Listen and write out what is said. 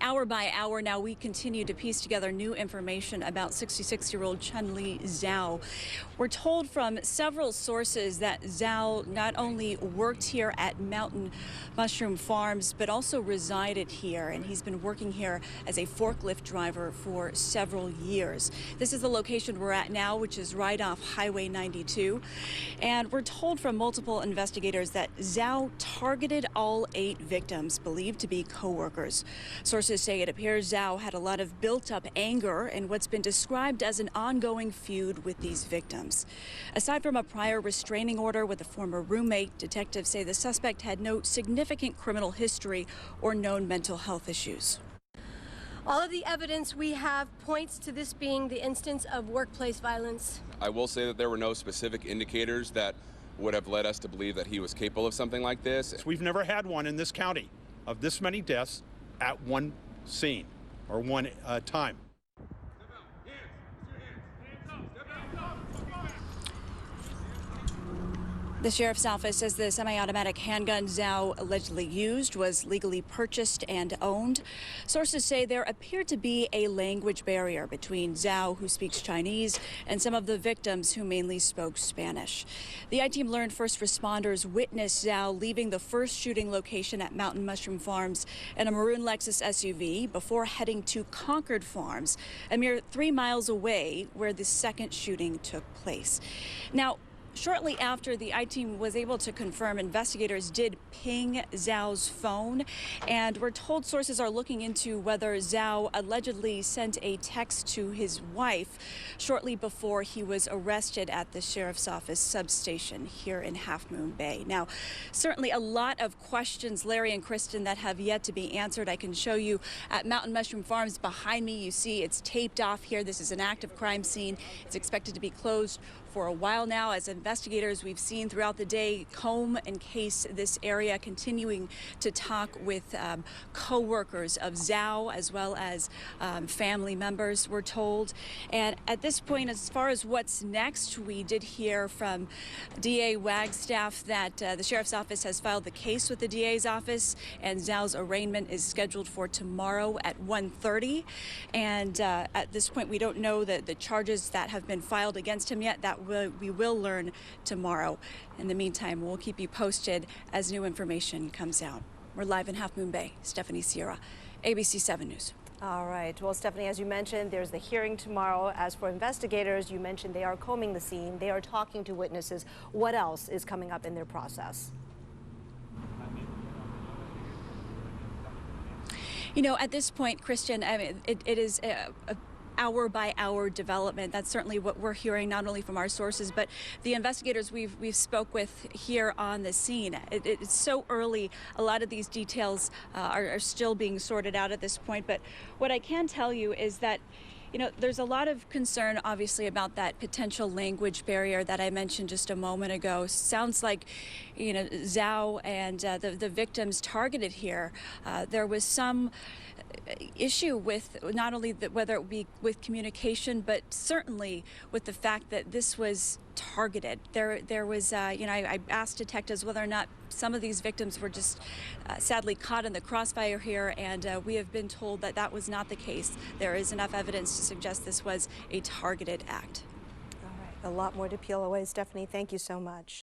Hour by hour now, we continue to piece together new information about 66-year-old Chunli Zhao. We're told from several sources that Zhao not only worked here at Mountain Mushroom Farms, but also resided here, and he's been working here as a forklift driver for several years. This is the location we're at now, which is right off Highway 92, and we're told from multiple investigators that Zhao targeted all 8 victims, believed to be co-workers. Sources say it appears Zhao had a lot of built-up anger and what's been described as an ongoing feud with these victims. Aside from a prior restraining order with a former roommate, detectives say the suspect had no significant criminal history or known mental health issues. All of the evidence we have points to this being the instance of workplace violence. I will say that there were no specific indicators that would have led us to believe that he was capable of something like this. We've never had one in this county of this many deaths at one scene or one time. The sheriff's office says the semi-automatic handgun Zhao allegedly used was legally purchased and owned. Sources say there appeared to be a language barrier between Zhao, who speaks Chinese, and some of the victims who mainly spoke Spanish. The I-team learned first responders witnessed Zhao leaving the first shooting location at Mountain Mushroom Farms in a maroon Lexus SUV before heading to Concord Farms, a mere 3 miles away where the second shooting took place. Now, shortly after, the I-team was able to confirm investigators did ping Zhao's phone, and we're told sources are looking into whether Zhao allegedly sent a text to his wife shortly before he was arrested at the sheriff's office substation here in Half Moon Bay. Now, certainly a lot of questions, Larry and Kristen, that have yet to be answered. I can show you at Mountain Mushroom Farms behind me. You see it's taped off here. This is an active crime scene. It's expected to be closed for a while now, as investigators we've seen throughout the day comb and case this area, continuing to talk with co-workers of Zhao as well as family members, we're told. And at this point, as far as what's next, we did hear from DA Wagstaff that the sheriff's office has filed the case with the DA's office, and Zhao's arraignment is scheduled for tomorrow at 1:30. And at this point, we don't know the charges that have been filed against him yet. That we will learn tomorrow. In the meantime, we'll keep you posted as new information comes out. We're live in Half Moon Bay. Stephanie Sierra, ABC 7 News. All right. Well, Stephanie, as you mentioned, there's the hearing tomorrow. As for investigators, you mentioned they are combing the scene. They are talking to witnesses. What else is coming up in their process? You know, at this point, Christian, I mean, it is a hour-by-hour development. That's certainly what we're hearing, not only from our sources, but the investigators we've spoke with here on the scene. It's so early. A lot of these details are still being sorted out at this point. But what I can tell you is that, you know, there's a lot of concern, obviously, about that potential language barrier that I mentioned just a moment ago. Sounds like, you know, Zhao and the victims targeted here, there was some issue with not only whether it be with communication, but certainly with the fact that this was targeted. There was, you know, I asked detectives whether or not some of these victims were just sadly caught in the crossfire here, and we have been told that that was not the case. There is enough evidence to suggest this was a targeted act. All right, a lot more to peel away. Stephanie, thank you so much.